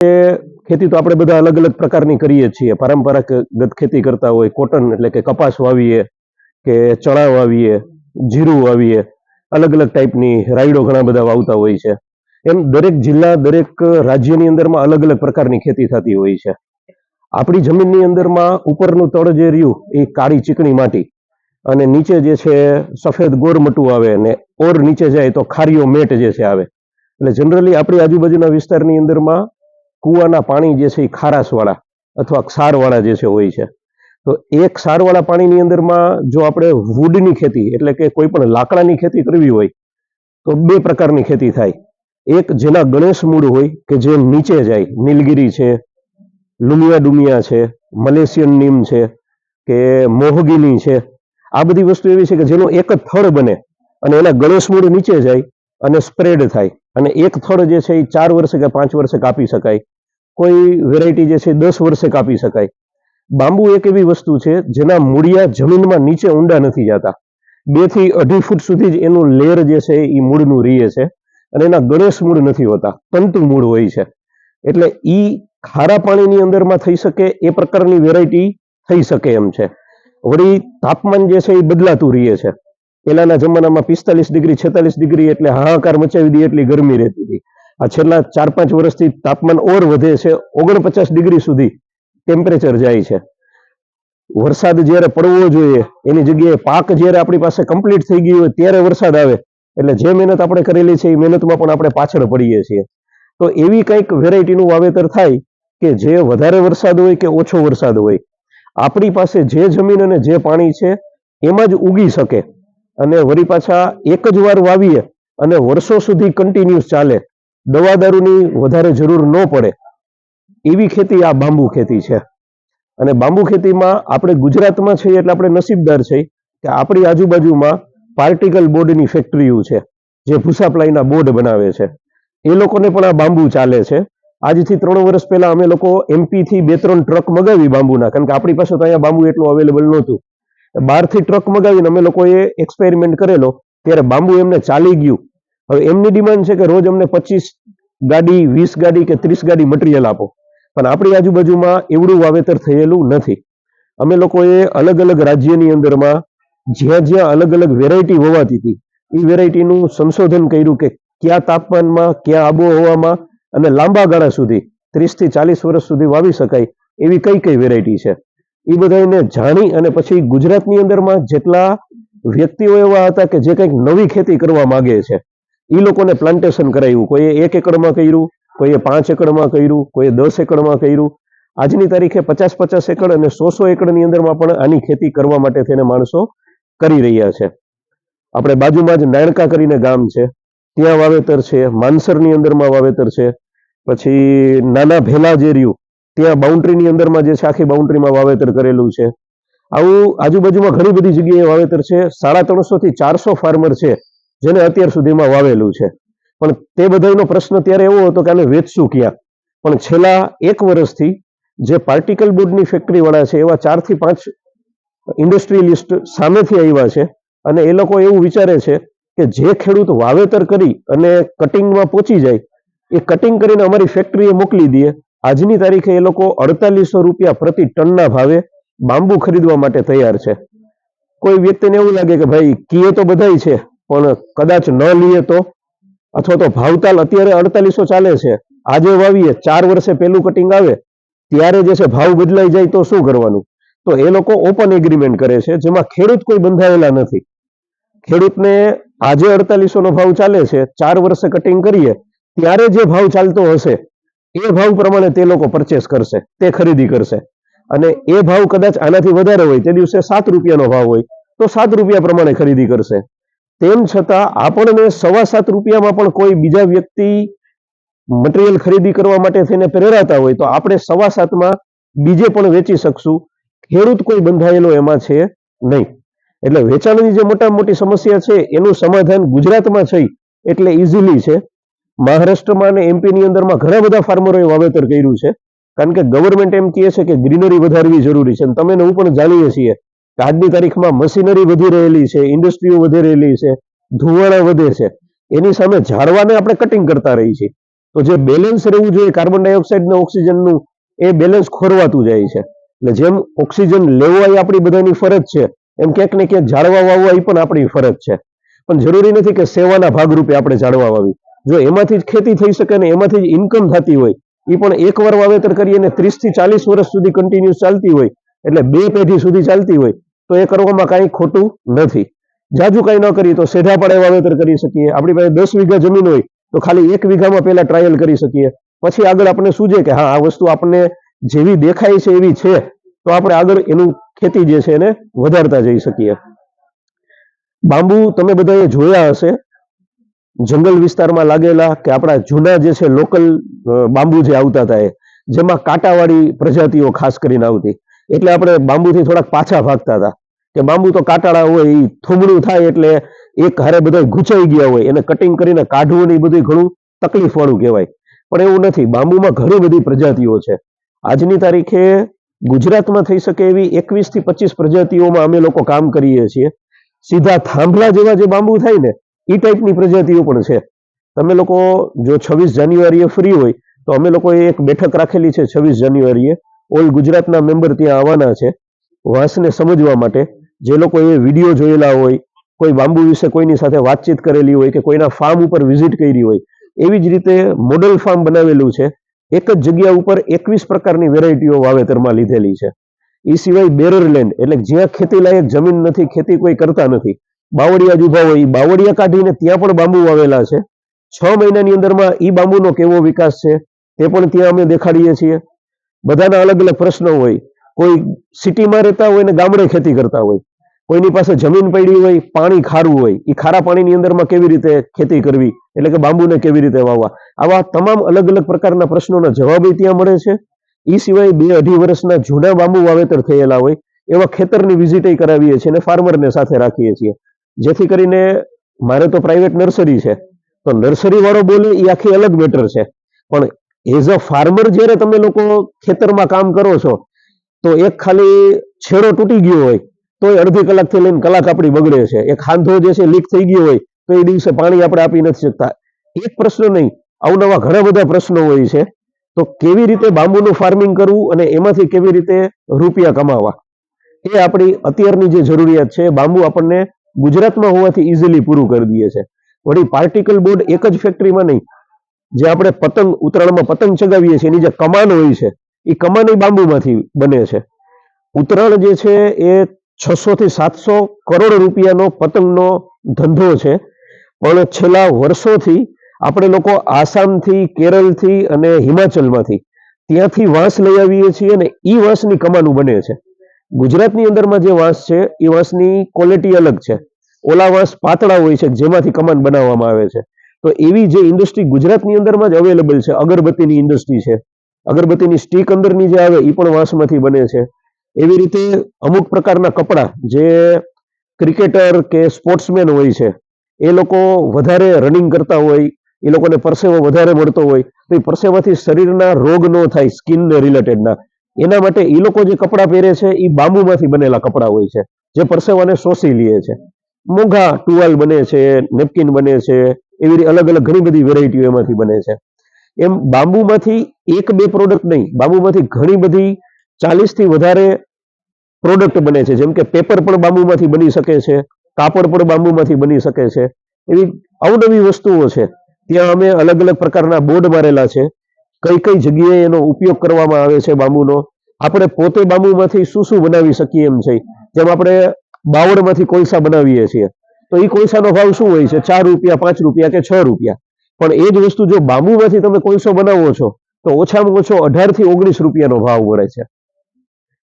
ખેતી તો આપણે બધા અલગ અલગ પ્રકારની કરીએ છીએ. પરંપરાગત ખેતી કરતા હોય, કોટન એટલે કે કપાસ વાવીએ કે ચણા વાવીએ, જીરું વાવીએ, અલગ અલગ ટાઈપની રાયડો ઘણા બધા વાવતા હોય છે. એમ દરેક જિલ્લા, દરેક રાજ્યની અંદરમાં અલગ અલગ પ્રકારની ખેતી થતી હોય છે. આપણી જમીનની અંદરમાં ઉપરનું તળ જે રહ્યું એ કાળી ચીકણી માટી અને નીચે જે છે સફેદ ગોરમટું આવે ને ઓર નીચે જાય તો ખારીઓ મેટ જે છે આવે. એટલે જનરલી આપણી આજુબાજુના વિસ્તારની અંદરમાં કૂવાના પાણી જે છે એ ખારાશવાળા અથવા ક્ષારવાળા જે છે હોય છે. તો એ ક્ષારવાળા પાણીની અંદરમાં જો આપણે વુડની ખેતી એટલે કે કોઈ પણ લાકડાની ખેતી કરવી હોય તો બે પ્રકારની ખેતી થાય. એક જેના ગણેશ મૂળ હોય કે જે નીચે જાય, નીલગિરી છે, લુમિયા ડુમિયા છે, મલેશિયન નીમ છે કે મોહગીની છે. આ બધી વસ્તુ એવી છે કે જેનું એક જ થડ બને અને એના ગણેશ મૂળ નીચે જાય અને સ્પ્રેડ થાય અને એક થડ જે છે એ 4 વર્ષે કે 5 વર્ષે કાપી શકાય. કોઈ વેરાયટી જે છે 10 વર્ષે કાપી શકાય. બાંબુ એક એવી વસ્તુ છે જેના મૂળિયા જમીનમાં નીચે ઊંડા નથી જતા. 2 થી 2.5 ફૂટ સુધી જ એનું લેર જે છે એ મૂળનું રહે છે અને એના ગણેશ મૂળ નથી હોતા, તંતુ મૂળ હોય છે. એટલે ઈ ખારા પાણીની અંદરમાં થઈ શકે એ પ્રકારની વેરાયટી થઈ શકે એમ છે. વળી તાપમાન જે છે એ બદલાતું રહે છે. પહેલાના જમાનામાં 45 ડિગ્રી 46 ડિગ્રી એટલે હાહાકાર મચાવી દે એટલી ગરમી રહેતી હતી. આ છેલ્લા 4-5 વર્ષથી તાપમાન ઓર વધે છે, 49 ડિગ્રી સુધી ટેમ્પરેચર જાય છે. વરસાદ જ્યારે પડવો જોઈએ એની જગ્યાએ પાક જ્યારે આપણી પાસે કમ્પ્લીટ થઈ ગઈ હોય ત્યારે વરસાદ આવે એટલે જે મહેનત આપણે કરેલી છે એ મહેનતમાં પણ આપણે પાછળ પડીએ છીએ. તો એવી કંઈક વેરાયટીનું વાવેતર થાય કે જે વધારે વરસાદ હોય કે ઓછો વરસાદ હોય, આપણી પાસે જે જમીન અને જે પાણી છે એમાં જ ઉગી શકે અને વળી પાછા એક જ વાર વાવીએ અને વર્ષો સુધી કન્ટિન્યુઅસ ચાલે, દવા દારૂની વધારે જરૂર ન પડે, એવી ખેતી આ બાંબુ ખેતી છે. અને બાંબુ ખેતીમાં આપણે ગુજરાતમાં છીએ એટલે આપણે નસીબદાર છીએ કે આપણી આજુબાજુમાં પાર્ટિકલ બોર્ડની ફેક્ટરીઓ છે જે ભૂસા પ્લાયના બોર્ડ બનાવે છે. એ લોકોને પણ આ બાંબુ ચાલે છે. આજથી 3 વર્ષ પહેલા અમે લોકો MP થી 2-3 ટ્રક મગાવી બાંબુના, કારણ કે આપણી પાસે તો અહીંયા બાંબુ એટલું અવેલેબલ નહોતું. બહારથી ટ્રક મગાવીને અમે લોકોએ એક્સપેરિમેન્ટ કરેલો ત્યારે બાંબુ એમને ચાલી ગયું. હવે એમની ડિમાન્ડ છે કે રોજ અમને 25 ગાડી, 20 ગાડી કે 30 ગાડી મટીરિયલ આપો, પણ આપણી આજુબાજુમાં એવડું વાવેતર થયેલું નથી. અમે લોકોએ અલગ અલગ રાજ્યની અંદરમાં જ્યાં જ્યાં અલગ અલગ વેરાયટી વવાતી હતી એ વેરાયટીનું સંશોધન કર્યું કે કયા તાપમાનમાં, કયા આબોહવામાં અને લાંબા ગાળા સુધી 30 થી 40 વર્ષ સુધી વાવી શકાય એવી કઈ કઈ વેરાયટી છે એ બધાને જાણી અને પછી ગુજરાતની અંદરમાં જેટલા વ્યક્તિઓ એવા હતા કે જે કંઈક નવી ખેતી કરવા માંગે છે એ લોકોને પ્લાન્ટેશન કરાવ્યું. કોઈએ 1 એકડમાં કર્યું, કોઈએ 5 એકડમાં કર્યું, કોઈએ 10 એકડમાં કર્યું. આજની તારીખે 50-50 એકડ અને 100-100 એકડની અંદરમાં પણ આની ખેતી કરવા માટે થઈને માણસો કરી રહ્યા છે. આપણે બાજુમાં જ નાણકા કરીને ગામ છે, ત્યાં વાવેતર છે. માનસરની અંદરમાં વાવેતર છે. પછી નાના ભેલા જે રહ્યું ત્યાં બાઉન્ડ્રીની અંદરમાં જે છે આખી બાઉન્ડ્રીમાં વાવેતર કરેલું છે. આવું આજુબાજુમાં ઘણી બધી જગ્યાએ વાવેતર છે. 350 થી 400 ફાર્મર છે જેને અત્યાર સુધીમાં વાવેલું છે. પણ તે બધાનો પ્રશ્ન ત્યારે એવો હતો કે આને વેચશું ક્યાં. પણ છેલ્લા 1 વર્ષથી જે પાર્ટિકલ બોર્ડની ફેક્ટરી વાળા છે એવા 4 થી 5 ઇન્ડસ્ટ્રીયલિસ્ટ સામેથી આવ્યા છે અને એ લોકો એવું વિચારે છે કે જે ખેડૂત વાવેતર કરી અને કટિંગમાં પહોંચી જાય એ કટિંગ કરીને અમારી ફેક્ટરીએ મોકલી દે. આજની તારીખે એ લોકો 4800 રૂપિયા પ્રતિ ટનના ભાવે બાંબુ ખરીદવા માટે તૈયાર છે. કોઈ વ્યક્તિને એવું લાગે કે ભાઈ કીએ તો બધાય છે પણ કદાચ ન લઈએ તો, અથવા તો ભાવતાલ અત્યારે 4800 ચાલે છે, આજે વાવીએ 4 વર્ષે પહેલું કટિંગ આવે ત્યારે જે છે ભાવ બદલાઈ જાય તો શું કરવાનું. તો એ લોકો ઓપન એગ્રીમેન્ટ કરે છે જેમાં ખેડૂત કોઈ બંધાયેલા નથી. ખેડૂતને આજે 4800 નો ભાવ ચાલે છે, 4 વર્ષે કટિંગ કરીએ ત્યારે જે ભાવ ચાલતો હશે એ ભાવ પ્રમાણે તે લોકો પરચેસ કરશે, તે ખરીદી કરશે. અને એ ભાવ કદાચ આનાથી વધારે હોય, તે દિવસે 7 રૂપિયાનો ભાવ હોય તો 7 રૂપિયા પ્રમાણે ખરીદી કરશે. તેમ છતાં આપણને 7.25 રૂપિયામાં પણ કોઈ બીજા વ્યક્તિ મટીરિયલ ખરીદી કરવા માટે થઈને પ્રેરાતા હોય તો આપણે 7.25માં બીજે પણ વેચી શકશું. ખેડૂત કોઈ બંધાયેલો એમાં છે નહીં. એટલે વેચાણની જે મોટામાં મોટી સમસ્યા છે એનું સમાધાન ગુજરાતમાં છે એટલે ઇઝીલી છે. મહારાષ્ટ્રમાં અને એમપીની અંદરમાં ઘણા બધા ફાર્મરોએ વાવેતર કર્યું છે, કારણ કે ગવર્મેન્ટ એમ કહે છે કે ગ્રીનરી વધારવી જરૂરી છે. તમે હું પણ જાણીએ છીએ કે આજની તારીખમાં મશીનરી વધી રહેલી છે, ઇન્ડસ્ટ્રીઓ વધી રહેલી છે, ધુવાણા વધે છે, એની સામે ઝાડવાને આપણે કટિંગ કરતા રહી છીએ. તો જે બેલેન્સ રહેવું જોઈએ કાર્બન ડાયોક્સાઇડ અને ઓક્સિજનનું, એ બેલેન્સ ખોરવાતું જાય છે. એટલે જેમ ઓક્સિજન લેવો એ આપણી બધાની ફરજ છે, એમ ક્યાંક ને ક્યાંક ઝાડવા વાવવા એ પણ આપણી ફરજ છે. પણ જરૂરી નથી કે સેવાના ભાગરૂપે આપણે ઝાડવા વાવી. જો એમાંથી જ ખેતી થઈ શકે ને એમાંથી જ ઇન્કમ થતી હોય, એ પણ એકવાર વાવેતર કરીએ ને 30 થી 40 વર્ષ સુધી કન્ટિન્યુઅસ ચાલતી હોય, એટલે 2 પેઢી સુધી ચાલતી હોય, તો એ કરવામાં કાંઈ ખોટું નથી. જાજુ કાંઈ ન કરીએ તો સેઢા પાડે વાવેતર કરી શકીએ. આપણી પાસે 10 વીઘા જમીન હોય તો ખાલી 1 વીઘામાં પહેલા ટ્રાયલ કરી શકીએ. પછી આગળ આપણે સૂજે કે હા, આ વસ્તુ આપણને જેવી દેખાય છે એવી છે, તો આપણે આગળ એનું ખેતી જે છે એને વધારતા જઈ શકીએ. બાંબુ તમે બધાએ જોયા હશે, જંગલ વિસ્તારમાં લાગેલા કે આપણા જૂના જે છે લોકલ બાંબુ જે આવતા હતા, જેમાં કાંટાવાળી પ્રજાતિઓ ખાસ કરીને આવતી, એટલે આપણે બાંબુથી થોડાક પાછા ભાગતા હતા કે બાંબુ તો કાંટાળા હોય, એ થોબડું થાય એટલે એક હારે બધા ગુચાઈ ગયા હોય, એને કટિંગ કરીને કાઢવું ને એ બધું ઘણું તકલીફ વાળું કહેવાય. પણ એવું નથી, બાંબુમાં ઘણી બધી પ્રજાતિઓ છે. આજની તારીખે ગુજરાતમાં થઈ શકે એવી 21 થી 25 પ્રજાતિઓમાં અમે લોકો કામ કરીએ છીએ. સીધા થાંભલા જેવા જે બાંબુ થાય ને, એ ટાઈપની પ્રજાતિઓ પણ છે. તમે લોકો જો 26 જાન્યુઆરીએ ફ્રી હોય તો અમે લોકોએ એક બેઠક રાખેલી છે 26 જાન્યુઆરીએ. ઓલ ગુજરાતના મેમ્બર ત્યાં આવવાના છે વાંસને સમજવા માટે. જે લોકોએ વિડીયો જોયેલા હોય, કોઈ બાંબુ વિશે કોઈની સાથે વાતચીત કરેલી હોય કે કોઈના ફાર્મ ઉપર વિઝિટ કરી હોય, એવી જ રીતે મોડલ ફાર્મ બનાવેલું છે. એક જ જગ્યા ઉપર 21 પ્રકારની વેરાયટીઓ વાવેતરમાં લીધેલી છે. એ સિવાય બેરરલેન્ડ, એટલે જ્યાં ખેતી લાયક જમીન નથી, ખેતી કોઈ કરતા નથી, બાવળિયા જ ઉભા હોય, એ બાવળિયા કાઢીને ત્યાં પણ બાંબુ વાવેલા છે. 6 મહિનાની અંદરમાં ઈ બાંબુનો કેવો વિકાસ છે તે પણ ત્યાં અમે દેખાડીએ છીએ. બધાના અલગ અલગ પ્રશ્નો હોય, કોઈ સિટીમાં રહેતા હોય ને ગામડે ખેતી કરતા હોય, કોઈની પાસે જમીન પડી હોય, પાણી ખારું હોય, એ ખારા પાણીની અંદરમાં કેવી રીતે ખેતી કરવી, એટલે કે બાંબુને કેવી રીતે વાવવા, આવા તમામ અલગ અલગ પ્રકારના પ્રશ્નોના જવાબ ત્યાં મળે છે. એ સિવાય 2-2.5 વર્ષના જૂના બાંબુ વાવેતર થયેલા હોય એવા ખેતરની વિઝિટ કરાવીએ છીએ અને ફાર્મરને સાથે રાખીએ છીએ. જેથી કરીને મારે તો પ્રાઇવેટ નર્સરી છે, તો નર્સરી વાળો બોલે એ આખી અલગ મેટર છે, પણ એઝ અ ફાર્મર જ્યારે તમે લોકો ખેતરમાં કામ કરો છો, તો એક ખાલી છેડો તૂટી ગયો હોય તો અડધી કલાકથી લઈને કલાક આપણી બગડે છે. એક હાંધો જે છે લીક થઈ ગયો હોય તો એ દિવસે પાણી આપણે આપી નથી શકતા. એક પ્રશ્ન નહીં, અવનવા ઘણા બધા પ્રશ્નો હોય છે. તો કેવી રીતે બાંબુનું ફાર્મિંગ કરવું અને એમાંથી કેવી રીતે રૂપિયા કમાવા, એ આપણી અત્યારની જે જરૂરિયાત છે. બાંબુ આપણને ગુજરાતમાં હોવાથી ઇઝીલી પૂરું કરી દઈએ છે. વળી પાર્ટિકલ બોર્ડ એક જ ફેક્ટરીમાં નહીં, જે આપણે પતંગ ઉત્તરાયણમાં પતંગ ચગાવીએ છીએ એની જે કમાન હોય છે, એ કમાન બાંબુમાંથી બને છે. ઉત્તરાયણ જે છે એ 600 થી 700 કરોડ રૂપિયાનો પતંગનો ધંધો છે. પણ છેલ્લા વર્ષોથી આપણે લોકો આસામથી, કેરળથી અને હિમાચલમાંથી ત્યાંથી વાંસ લઈ આવીએ છીએ અને એ વાંસની કમાનું બને છે. ગુજરાતની અંદરમાં જે વાંસ છે એ વાંસની ક્વોલિટી અલગ છે. ઓલા વાંસ પાતળા હોય છે જેમાંથી કમાન બનાવવામાં આવે છે. તો એવી જે ઇન્ડસ્ટ્રી ગુજરાતની અંદરમાં જ અવેલેબલ છે. અગરબત્તીની ઇન્ડસ્ટ્રી છે, અગરબત્તીની સ્ટીક અંદરની જે આવે એ પણ વાંસમાંથી બને છે. એવી રીતે અમુક પ્રકારના કપડાં, જે ક્રિકેટર કે સ્પોર્ટ્સમેન હોય છે, એ લોકો વધારે રનિંગ કરતા હોય, એ લોકોને પરસેવો વધારે મળતો હોય, તો એ પરસેવાથી શરીરના રોગ ન થાય, સ્કિનને રિલેટેડના, એના માટે એ લોકો જે કપડાં પહેરે છે એ બાંબુમાંથી બનેલા કપડાં હોય છે, જે પરસેવાને શોષી લે છે. મોંઘા ટુવાલ બને છે, નેપકિન બને છે, એવી અલગ અલગ ઘણી બધી વેરાયટીઓ એમાંથી બને છે. એમ બાંબુમાંથી 1-2 પ્રોડક્ટ નહીં, બાંબુમાંથી ઘણી બધી 40 થી વધારે પ્રોડક્ટ બને છે. જેમ કે પેપર પણ બાંબુમાંથી બની શકે છે, કાપડ પણ બાંબુમાંથી બની શકે છે. એવી અવનવી વસ્તુઓ છે. ત્યાં અમે અલગ અલગ પ્રકારના બોર્ડ મારેલા છે, કઈ કઈ જગ્યાએ એનો ઉપયોગ કરવામાં આવે છે બાંબુનો. આપણે પોતે બાંબુમાંથી શું શું બનાવી શકીએ એમ છે. જેમ આપણે બાવળમાંથી કોલસા બનાવીએ છીએ, તો એ કોલસાનો ભાવ શું હોય છે? 4 રૂપિયા, 5 રૂપિયા કે 6 રૂપિયા. પણ એ જ વસ્તુ જો બાંબુમાંથી તમે કોલસો બનાવો છો તો ઓછામાં ઓછો 18 થી 19 રૂપિયાનો ભાવ મળે છે.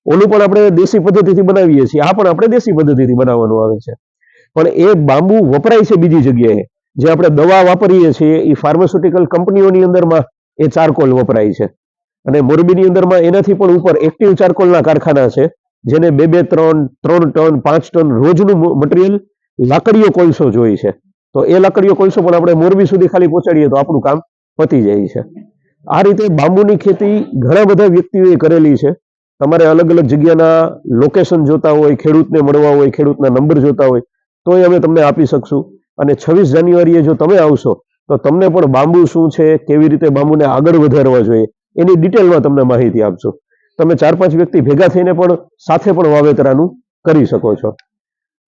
ઓલું પણ આપણે દેશી પદ્ધતિથી બનાવીએ છીએ, આ પણ આપણે દેશી પદ્ધતિથી બનાવવાનું આવે છે. પણ એ બાંબુ વપરાય છે બીજી જગ્યાએ. જે આપણે દવા વાપરીએ છીએ એ ફાર્માસ્યુટિકલ કંપનીઓની અંદરમાં એ ચારકોલ વપરાય છે. અને મોરબીની અંદરમાં એનાથી પણ ઉપર એક્ટિવ ચારકોલના કારખાના છે, જેને 2-2, 3 ટન, 5 ટન રોજનું મટીરિયલ લાકડીઓ કોલસો જોઈએ છે. તો એ લાકડીઓ કોલસો પણ આપણે મોરબી સુધી ખાલી પહોંચાડીએ તો આપણું કામ પતી જાય છે. આ રીતે બાંબુની ખેતી ઘણા બધા વ્યક્તિઓએ કરેલી છે. તમારે અલગ અલગ જગ્યાના લોકેશન જોતા હોય, ખેડૂતને મળવા હોય, ખેડૂતના નંબર જોતા હોય, તો અમે તમને આપી શકશું. અને 26 જાન્યુઆરીએ જો તમે આવશો તો તમને પણ બાંબુ શું છે, કેવી રીતે બાંબુને આગળ વધારવા જોઈએ એની ડિટેલમાં તમને માહિતી આપશું. તમે 4-5 વ્યક્તિ ભેગા થઈને પણ સાથે પણ વાવેતર આનું કરી શકો છો.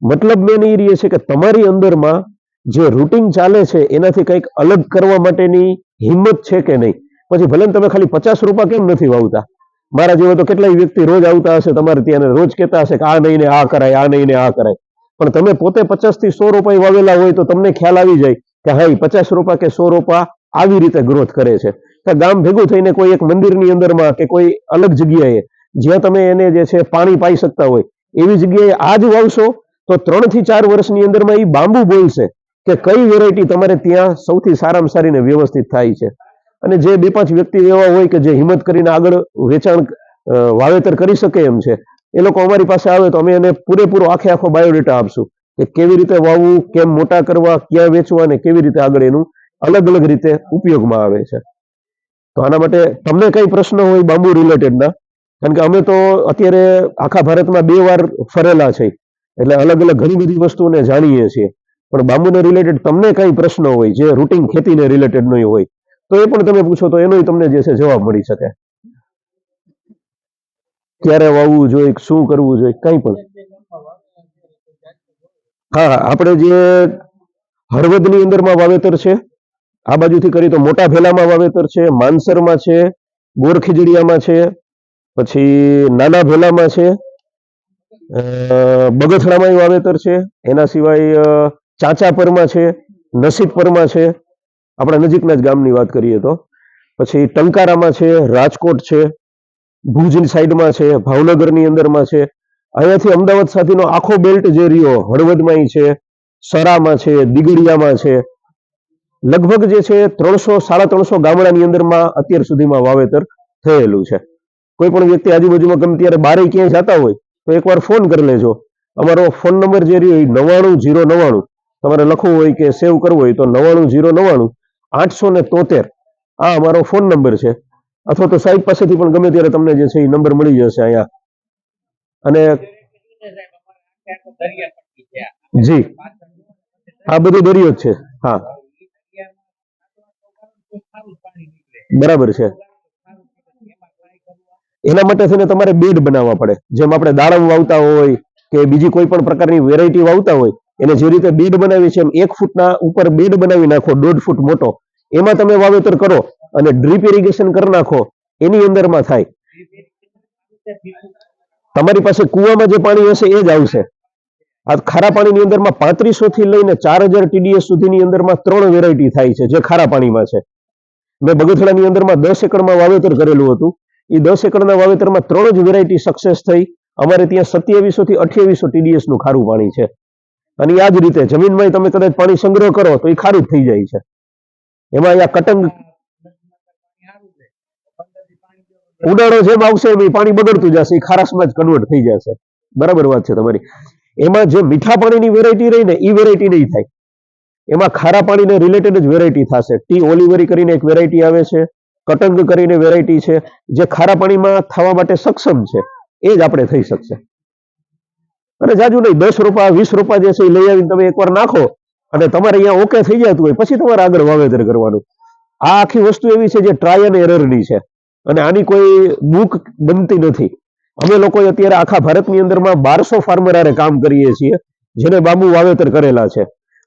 મતલબ મેન એ રહે છે કે તમારી અંદરમાં જે રૂટિન ચાલે છે એનાથી કંઈક અલગ કરવા માટેની હિંમત છે કે નહીં. પછી ભલે તમે ખાલી 50 રૂપિયા કેમ નથી વાવતા, મારા જેવા તો કેટલાય વ્યક્તિ રોજ આવતા હશે તમારે ત્યાં, રોજ કહેતા હશે કે આ નહીં ને આ કરાય, આ નહીં ને આ કરાય. પણ તમે પોતે 50 થી 100 રૂપિયા વાવેલા હોય તો તમને ખ્યાલ આવી જાય કે હા 50 રૂપિયા કે 100 રૂપિયા આવી રીતે ગ્રોથ કરે છે. કે ગામ ભેગું થઈને કોઈ એક મંદિરની અંદરમાં કે કોઈ અલગ જગ્યાએ જ્યાં તમે એને જે છે પાણી પાઈ શકતા હોય એવી જગ્યાએ આ જ વાવશો તો 3 થી 4 વર્ષની અંદરમાં એ બાંબુ બોલશે કે કઈ વેરાયટી તમારે ત્યાં સૌથી સારામાં સારી ને વ્યવસ્થિત થાય છે. અને જે 2-5 વ્યક્તિ એવા હોય કે જે હિંમત કરીને આગળ વેચાણ વાવેતર કરી શકે એમ છે, એ લોકો અમારી પાસે આવે તો અમે એને પૂરેપૂરો આખો બાયોડેટા આપશું કે કેવી રીતે વાવવું, કેમ મોટા કરવા, ક્યાં વેચવા અને કેવી રીતે આગળ એનું અલગ અલગ રીતે ઉપયોગમાં આવે છે. તો આના માટે તમને કઈ પ્રશ્ન હોય બાંબુ રિલેટેડના, કારણ કે અમે તો અત્યારે આખા ભારતમાં 2 વાર ફરેલા છે એટલે અલગ અલગ ઘણી બધી વસ્તુને જાણીએ છીએ. પણ બાંબુને રિલેટેડ તમને કઈ પ્રશ્ન હોય જે રૂટિન ખેતીને રિલેટેડ નહીં હોય તો એ પણ તમે પૂછો તો એનો તમને જે છે જવાબ મળી શકે. ક્યારે વાવવું જોઈએ, શું કરવું જોઈએ, કઈ પણ. હા, આપણે જે હળવદની અંદરમાં વાવેતર છે, આ બાજુથી કરી તો મોટા ભેલામાં વાવેતર છે, માનસરમાં છે, બોરખીજડીયામાં છે, પછી નાના ભેલામાં છે, બગથડામાં વાવેતર છે, એના સિવાય ચાચાપરમાં છે, નસીબપરમાં છે, આપણા નજીકના જ ગામની વાત કરીએ તો, પછી ટંકારામાં છે, રાજકોટ છે, ભુજની સાઈડમાં છે, ભાવનગરની અંદરમાં છે, અહીંયાથી અમદાવાદ સાથેનો આખો બેલ્ટ જે રહ્યો હળવદમાં છે, સરામાં છે, દીગડિયામાં છે, લગભગ જે છે 300-350 ગામડાની અંદરમાં અત્યાર સુધીમાં વાવેતર થયેલું છે. કોઈ પણ વ્યક્તિ આજુબાજુમાં ગમે ત્યારે બારે ક્યાંય જતા હોય તો એકવાર ફોન કરી લેજો. અમારો ફોન નંબર જે રહ્યો એ 99099, તમારે લખવું હોય કે સેવ કરવો હોય તો 99099 873 આ અમારો ફોન નંબર છે. અથવા તો સાહેબ પાસેથી પણ ગમે ત્યારે તમને જે છે એ નંબર મળી જશે અહીંયા. અને જી આ બધું દરિયો જ છે. હા, બરાબર છે. એના માટે થઈને તમારે બેડ બનાવવા પડે. જેમ આપણે દાડમ વાવતા હોય કે બીજી કોઈ પણ પ્રકારની વેરાયટી વાવતા હોય એને જે રીતે બેડ બનાવી છે એમ 1 ફૂટના ઉપર બેડ બનાવી નાખો, 1.5 ફૂટ મોટો, એમાં તમે વાવેતર કરો અને ડ્રીપ ઇરિગેશન કરી નાખો, એની અંદરમાં થાય. તમારી પાસે કુવામાં જે પાણી હશે એ જ આવશે. આ ખારા પાણીની અંદરમાં 3500 થી લઈને 4000 TDS સુધીની અંદરમાં 3 વેરાયટી થાય છે જે ખારા પાણીમાં છે. મેં બગથડાની અંદરમાં 10 એકડમાં વાવેતર કરેલું હતું. એ 10 એકડના વાવેતરમાં 3 જ વેરાયટી સક્સેસ થઈ. અમારે ત્યાં 2700 થી 2800 TDS નું ખારું પાણી છે. અને આ જ રીતે જમીનમાં તમે કદાચ પાણી સંગ્રહ કરો તો એ ખારું જ થઈ જાય છે. એમાં અહીંયા કટંગ ઉડાડો જેમ આવશે એમ પાણી બગડતું જશે, એ ખારાશમાં જ કન્વર્ટ થઈ જશે. બરાબર વાત છે તમારી. એમાં જે મીઠા પાણીની વેરાયટી રહી ને એ વેરાયટી નહીં થાય. એમાં ખારા પાણીને રિલેટેડ જ વેરાયટી થશે. ટી ઓલિવરી કરીને એક વેરાયટી આવે છે, કટંગ કરીને વેરાયટી છે, જે ખારા પાણીમાં થવા માટે સક્ષમ છે એ જ આપણે થઈ શકશે. અને જાજુ નહીં, 10 રૂપિયા 20 રૂપિયા જે છે એ લઈ આવીને તમે એકવાર નાખો અને તમારે અહીંયા ઓકે થઈ જતું હોય પછી તમારે આગળ વાવેતર કરવાનું. આ આખી વસ્તુ એવી છે જે ટ્રાય અને એરરની છે અને આની કોઈ બુક બનતી નથી. અમે લોકો અત્યારે આખા ભારતની અંદરમાં 1200 ફાર્મર હારે કામ કરીએ છીએ જેને બાંબુ વાવેતર કરેલા છે.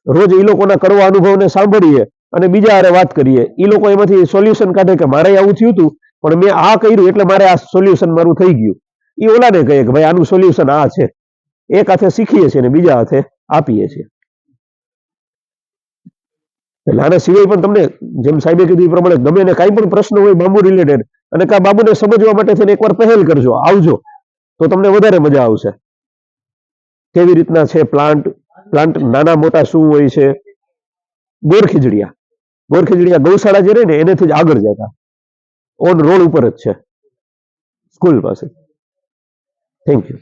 રોજ એ લોકોના કડવા અનુભવને સાંભળીએ અને બીજા હારે વાત કરીએ. એ લોકો એમાંથી સોલ્યુશન કાઢે કે મારે આવું થયું હતું પણ મેં આ કર્યું એટલે મારે આ સોલ્યુશન મારું થઈ ગયું. એ ઓલાને કહે કે ભાઈ આનું સોલ્યુશન આ છે. એક હાથે શીખીએ છીએ અને બીજા હાથે આપીએ છીએ. એટલે આના સિવાય પણ તમને જેમ સાહેબે કીધું એ પ્રમાણે ગમે ને કાંઈ પણ પ્રશ્ન હોય બાંબુ રિલેટેડ અને કા બાંબુને સમજવા માટે થઈને એકવાર પહેલ કરજો, આવજો તો તમને વધારે મજા આવશે. કેવી રીતના છે પ્લાન્ટ નાના મોટા શું હોય છે. બોરખીજડીયા ગૌશાળા જે રહે ને એનેથી જ આગળ જતા ઓન રોડ ઉપર જ છે, સ્કૂલ પાસે. Thank you.